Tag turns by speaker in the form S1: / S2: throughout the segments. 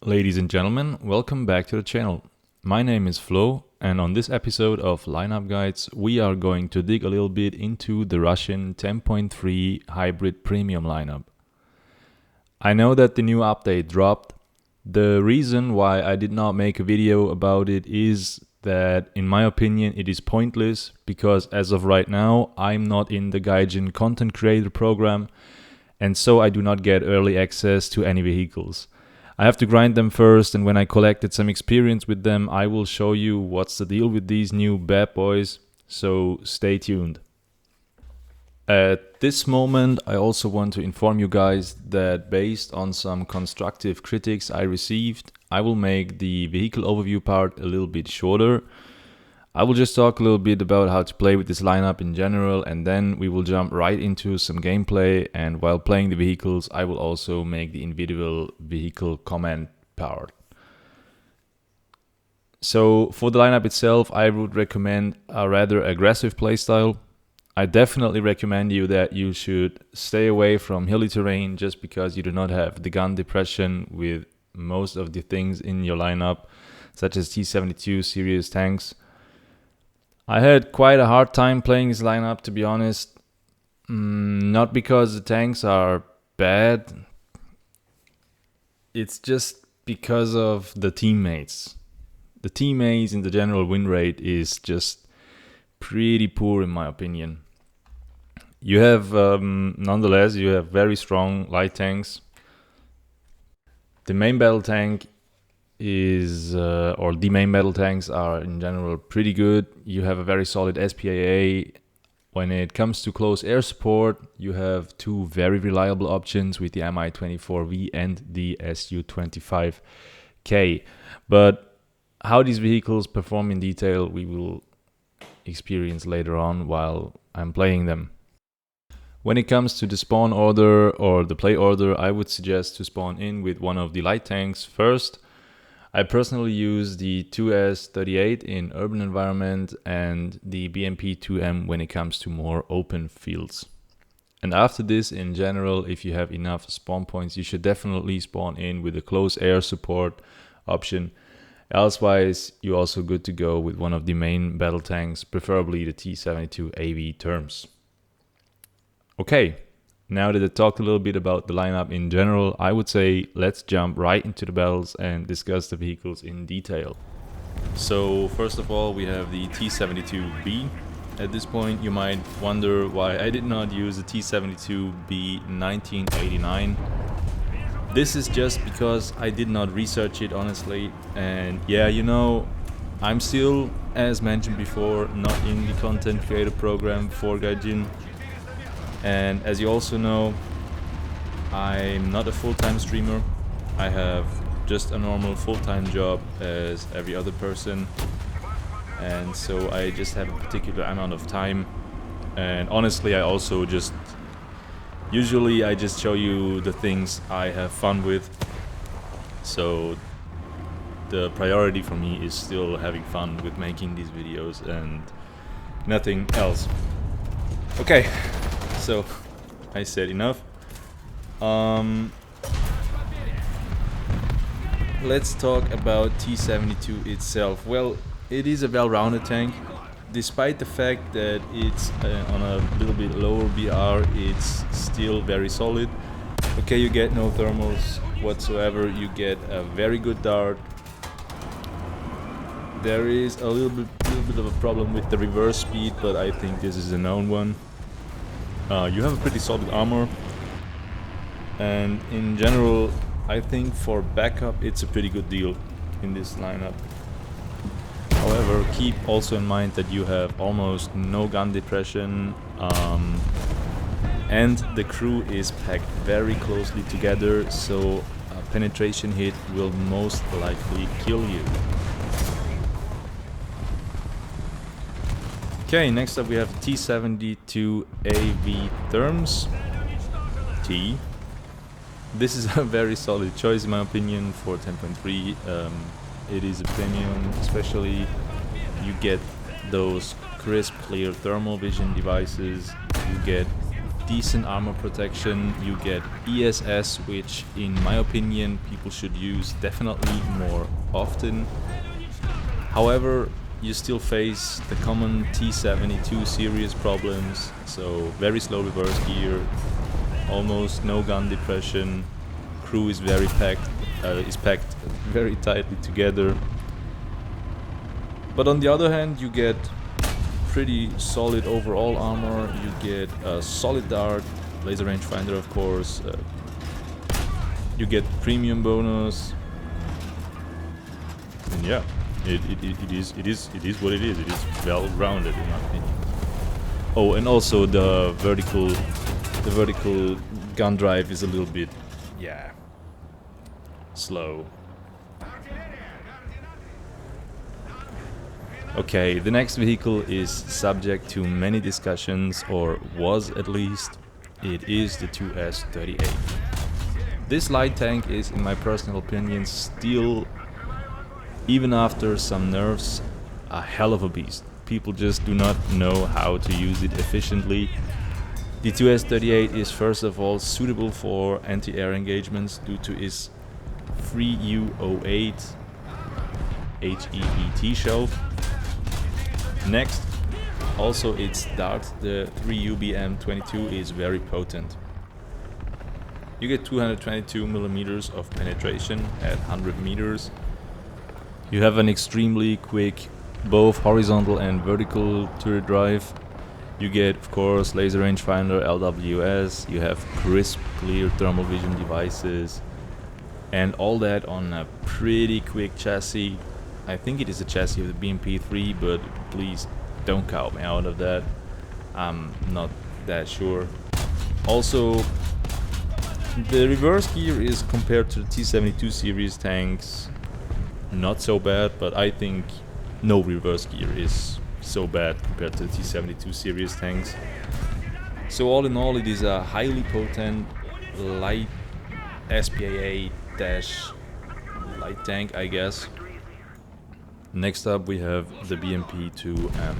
S1: Ladies and gentlemen, welcome back to the channel. My name is Flo, and on this episode of Lineup Guides, we are going to dig a little bit into the Russian 10.3 hybrid premium lineup. I know that the new update dropped. The reason why I did not make a video about it is that, in my opinion, it is pointless because as of right now, I'm not in the Gaijin content creator program, and so I do not get early access to any vehicles. I have to grind them first, and when I collected some experience with them, I will show you what's the deal with these new bad boys, so stay tuned. At this moment, I also want to inform you guys that based on some constructive critics I received, I will make the vehicle overview part a little bit shorter. I will just talk a little bit about how to play with this lineup in general, and then we will jump right into some gameplay, and while playing the vehicles I will also make the individual vehicle comment part. So for the lineup itself, I would recommend a rather aggressive playstyle. I definitely recommend you that you should stay away from hilly terrain just because you do not have the gun depression with most of the things in your lineup, such as T-72 series tanks. I had quite a hard time playing this lineup, to be honest. Not because the tanks are bad, it's just because of the teammates. The teammates in the general win rate is just pretty poor in my opinion. You have, nonetheless, you have very strong light tanks. The main battle tank the main battle tanks are in general pretty good. You have a very solid SPAA. When it comes to close air support, you have two very reliable options with the Mi-24V and the Su-25K. But how these vehicles perform in detail, we will experience later on while I'm playing them. When it comes to the spawn order or the play order, I would suggest to spawn in with one of the light tanks first. I personally use the 2S38 in urban environment and the BMP-2M when it comes to more open fields. And after this, in general, if you have enough spawn points, you should definitely spawn in with a close air support option. Elsewise, you're also good to go with one of the main battle tanks, preferably the T-72 AV TURMS. Okay. Now that I talked a little bit about the lineup in general, I would say let's jump right into the battles and discuss the vehicles in detail. So first of all, we have the T-72B. At this point you might wonder why I did not use the T-72B 1989. This is just because I did not research it honestly, and yeah, you know, I'm still, as mentioned before, not in the content creator program for Gaijin. And as you also know, I'm not a full-time streamer. I have just a normal full-time job as every other person. And so I just have a particular amount of time. And honestly, I also usually I just show you the things I have fun with. So the priority for me is still having fun with making these videos and nothing else. Okay. So, I said enough. Let's talk about T-72 itself. Well, it is a well-rounded tank. Despite the fact that it's on a little bit lower BR, it's still very solid. Okay, you get no thermals whatsoever. You get a very good dart. There is a little bit of a problem with the reverse speed, but I think this is a known one. You have a pretty solid armor, and in general I think for backup it's a pretty good deal in this lineup. However, keep also in mind that you have almost no gun depression, and the crew is packed very closely together, so a penetration hit will most likely kill you. Okay, next up we have T-72 AV TURMS-T. This is a very solid choice in my opinion for 10.3. It is a premium, especially you get those crisp, clear thermal vision devices. You get decent armor protection. You get ESS, which in my opinion people should use definitely more often. However, you still face the common T72 series problems, so very slow reverse gear, almost no gun depression, crew is packed very tightly together. But on the other hand, you get pretty solid overall armor, you get a solid dart, laser rangefinder of course, you get premium bonus, and yeah, it is what it is. It is well rounded in my opinion. Oh, and also the vertical gun drive is a little bit, yeah, slow. Okay, the next vehicle is subject to many discussions, or was at least. It is the TURMS-T. This light tank is, in my personal opinion, still, even after some nerfs, a hell of a beast. People just do not know how to use it efficiently. The TURMS-T is first of all suitable for anti-air engagements due to its 3U08 HEET shelf. Next, also its dart, the 3UBM22, is very potent. You get 222 millimeters of penetration at 100 meters. You have an extremely quick both horizontal and vertical turret drive. You get, of course, laser rangefinder, LWS, you have crisp, clear thermal vision devices, and all that on a pretty quick chassis. I think it is a chassis of the BMP3, but please don't count me out of that. I'm not that sure. Also, the reverse gear is, compared to the T72 series tanks, not so bad, but I think no reverse gear is so bad compared to the T72 series tanks. So all in all, it is a highly potent light SPAA light tank, I guess. Next up we have the BMP2M.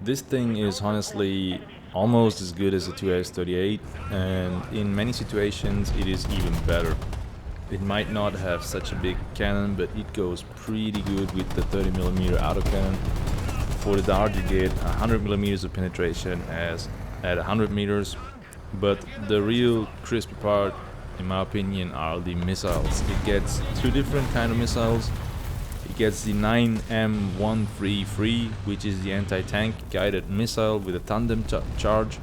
S1: This thing is honestly almost as good as the TURMS-T, and in many situations it is even better. It might not have such a big cannon, but it goes pretty good with the 30mm autocannon. For the dart you get 100mm of penetration as at 100 meters, but the real crispy part, in my opinion, are the missiles. It gets two different kind of missiles. It gets the 9M133, which is the anti-tank guided missile with a tandem charge.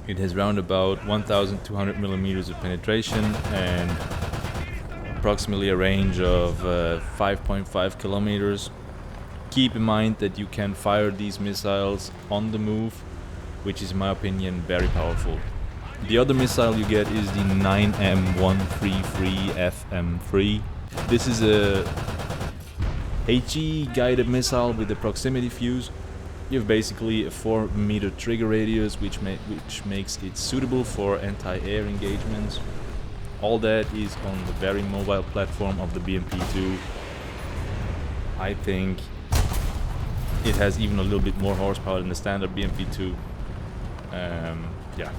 S1: It has round about 1200mm of penetration and approximately a range of 5.5 kilometers. Keep in mind that you can fire these missiles on the move, which is, in my opinion, very powerful. The other missile you get is the 9M133 FM3. This is a HE guided missile with a proximity fuse. You have basically a 4-meter trigger radius, which makes it suitable for anti-air engagements. All that is on the very mobile platform of the BMP2. I think it has even a little bit more horsepower than the standard BMP2. Yeah.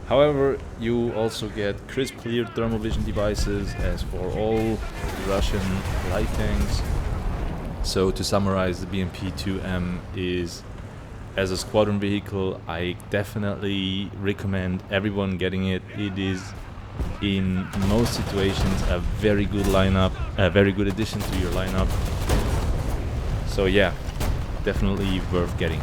S1: However, you also get crisp, clear thermal vision devices, as for all Russian light tanks. So to summarize, the BMP2M is, as a squadron vehicle, I definitely recommend everyone getting it. It is, in most situations, a very good lineup, a very good addition to your lineup. So yeah, definitely worth getting.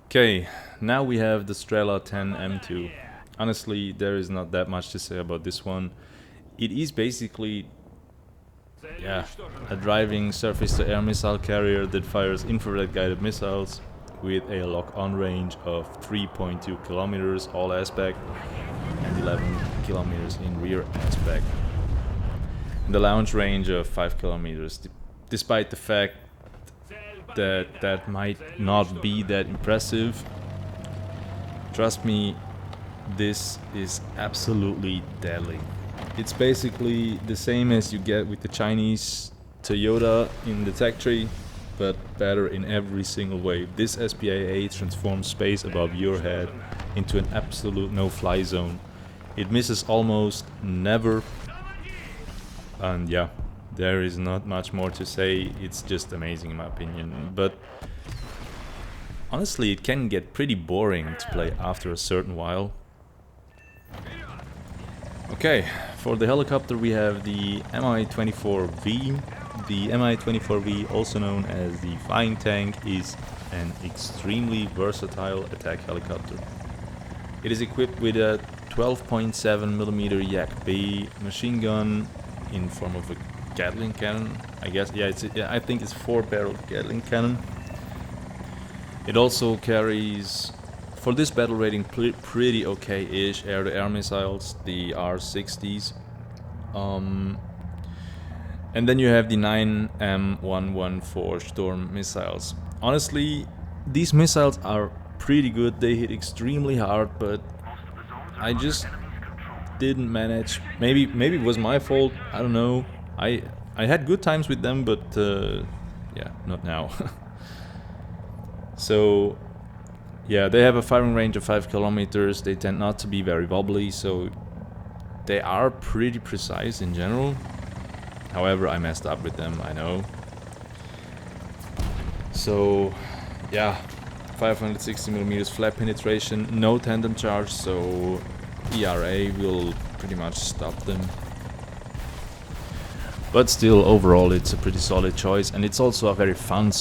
S1: Okay, now we have the Strela 10 M2. Honestly, there is not that much to say about this one. It is basically, yeah, a driving surface-to-air missile carrier that fires infrared guided missiles with a lock-on range of 3.2 kilometers all aspect and 11 kilometers in rear aspect, and the launch range of 5 kilometers. Despite the fact that might not be that impressive, trust me, this is absolutely deadly. It's basically the same as you get with the Chinese Toyota in the tech tree. but better in every single way. This SPAA transforms space above your head into an absolute no-fly zone. It misses almost never, and yeah, there is not much more to say. It's just amazing in my opinion, but honestly it can get pretty boring to play after a certain while. Okay, for the helicopter we have the Mi-24V. The Mi-24V, also known as the Flying Tank, is an extremely versatile attack helicopter. It is equipped with a 12.7mm Yak-B machine gun in form of a Gatling cannon, I guess. I think it's 4-barreled Gatling cannon. It also carries, for this battle rating, pretty okay-ish air-to-air missiles, the R-60s. And then you have the 9M114 Storm missiles. Honestly, these missiles are pretty good. They hit extremely hard, but I just didn't manage. Maybe it was my fault. I don't know. I had good times with them, but yeah, not now. So yeah, they have a firing range of 5 kilometers. They tend not to be very wobbly, so they are pretty precise in general. However, I messed up with them, I know. So yeah, 560mm flap penetration, no tandem charge, so ERA will pretty much stop them. But still, overall it's a pretty solid choice, and it's also a very fun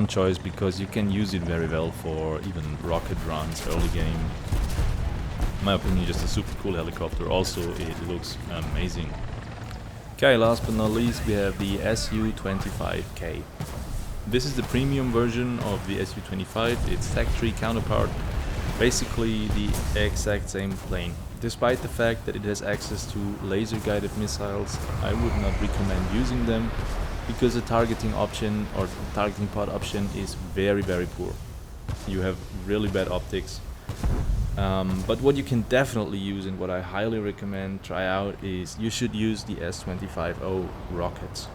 S1: choice because you can use it very well for even rocket runs early game. In my opinion, just a super cool helicopter. Also, it looks amazing. Okay, last but not least, we have the Su-25K. This is the premium version of the Su-25, its Tech 3 counterpart, basically the exact same plane. Despite the fact that it has access to laser-guided missiles, I would not recommend using them because the targeting option or targeting pod option is very poor. You have really bad optics. But what you can definitely use and what I highly recommend try out is you should use the S-25O rockets.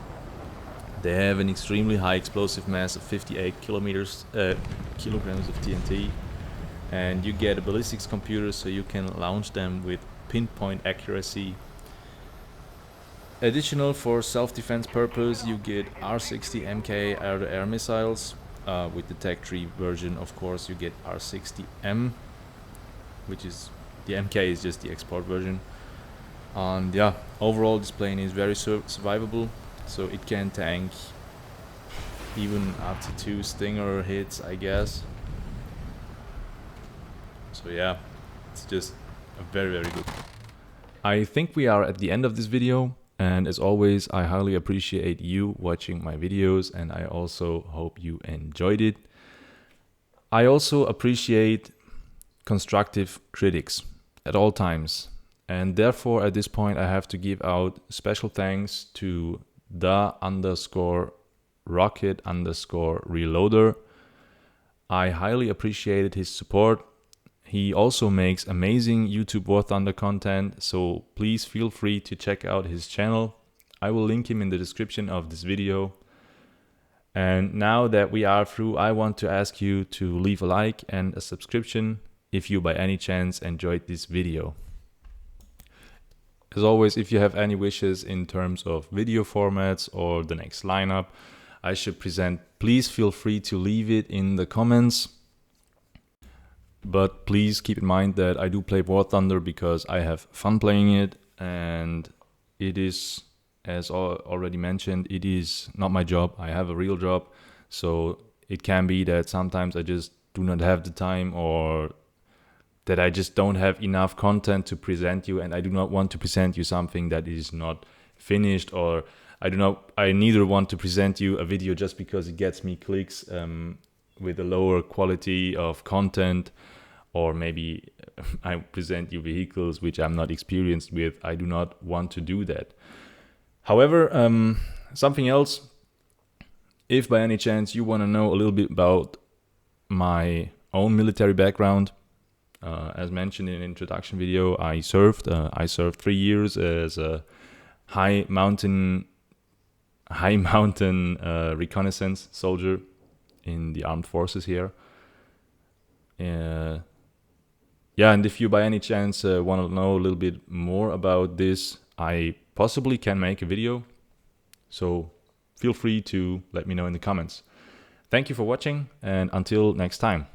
S1: They have an extremely high explosive mass of 58 kilograms of TNT, and you get a ballistics computer so you can launch them with pinpoint accuracy. Additional, for self-defense purpose, you get R-60 MK air-to-air missiles. With the Tech 3 version, of course, you get R-60M, which is the MK is just the export version. And yeah, overall this plane is very survivable, so it can tank even up to 2 Stinger hits, I guess. So yeah, it's just a very good. I think we are at the end of this video, and as always I highly appreciate you watching my videos, and I also hope you enjoyed it. I also appreciate constructive critics at all times, and therefore at this point I have to give out special thanks to the_rocket_reloader. I highly appreciated his support. He also makes amazing YouTube War Thunder content, so please feel free to check out his channel. I will link him in the description of this video. And now that we are through, I want to ask you to leave a like and a subscription if you by any chance enjoyed this video. As always, if you have any wishes in terms of video formats or the next lineup I should present, please feel free to leave it in the comments. But please keep in mind that I do play War Thunder because I have fun playing it, and it is, as already mentioned, it is not my job. I have a real job, so it can be that sometimes I just do not have the time, or that I just don't have enough content to present you, and I do not want to present you something that is not finished, or I neither want to present you a video just because it gets me clicks with a lower quality of content, or maybe I present you vehicles which I'm not experienced with. I do not want to do that. However, something else, if by any chance you want to know a little bit about my own military background, as mentioned in the introduction video, I served 3 years as a high mountain high mountain reconnaissance soldier in the armed forces here. Yeah, and if you by any chance want to know a little bit more about this, I possibly can make a video. So feel free to let me know in the comments. Thank you for watching, and until next time.